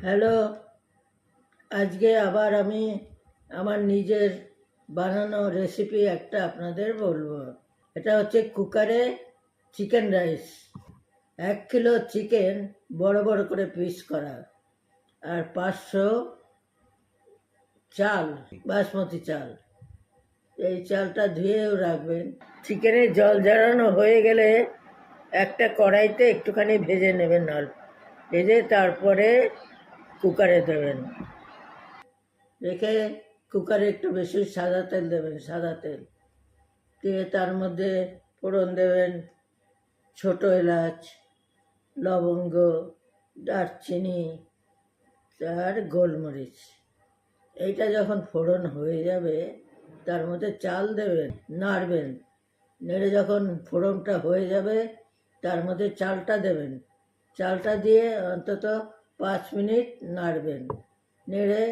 Hello, আজকে আবার আমি আমার নিজের বানানো রেসিপি একটা আপনাদের বলবো। এটা হচ্ছে কুকারে চিকেন রাইস। 1 কিলো চিকেন বড় বড় করে পিস করা, আর 500 চাল, বাসমতি চাল। এই চালটা ধুয়েও রাখবেন। চিকেনে জল ঝরানো হয়ে গেলে একটা কড়াইতে একটুখানি ভেজে নেবেন, অল্প ভেজে তারপরে কুকারে দেবেন। রেখে কুকারে একটু বেশি সাদা তেল দেবেন, সাদা তেল দিয়ে তার মধ্যে ফোড়ন দেবেন ছোট এলাচ, লবঙ্গ, দারচিনি আর গোলমরিচ। এইটা যখন ফোড়ন হয়ে যাবে তার মধ্যে চাল দেবেন, নাড়বেন। নেড়ে যখন ফোড়নটা হয়ে যাবে তার মধ্যে চালটা দেবেন। চালটা দিয়ে অন্তত 5 মিনিট নাড়বেন। নেড়ে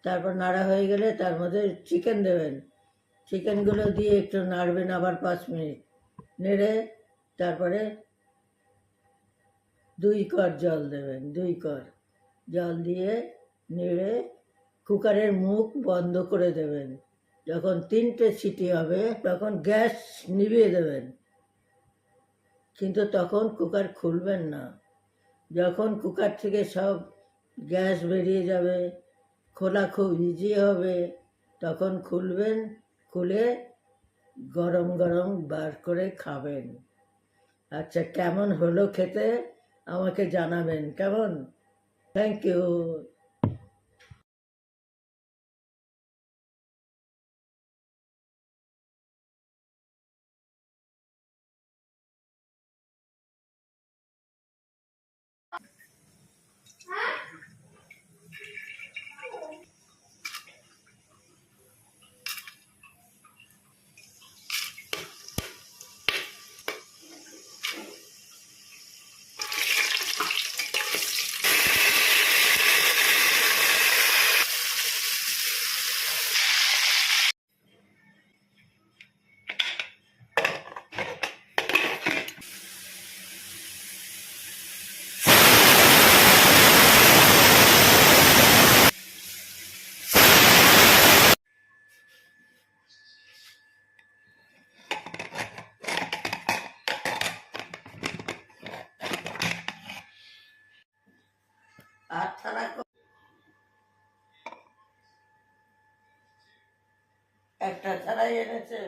তারপর নাড়া হয়ে গেলে তার মধ্যে চিকেন দেবেন। চিকেনগুলো দিয়ে একটু নাড়বেন আবার 5 মিনিট। নেড়ে তারপরে 2 কর জল দেবেন, 2 কর জল দিয়ে নেড়ে কুকারের মুখ বন্ধ করে দেবেন। যখন 3টে সিটি হবে তখন গ্যাস নিভিয়ে দেবেন, কিন্তু তখন কুকার খুলবেন না। যখন কুকার থেকে সব গ্যাস বেরিয়ে যাবে, খোলা খুব ইজি হবে, তখন খুলবেন। খুলে গরম গরম বার করে খাবেন। আচ্ছা, কেমন হলো খেতে আমাকে জানাবেন, কেমন? Thank you. আর ছাড়া একটা ছাড়াই এনেছে।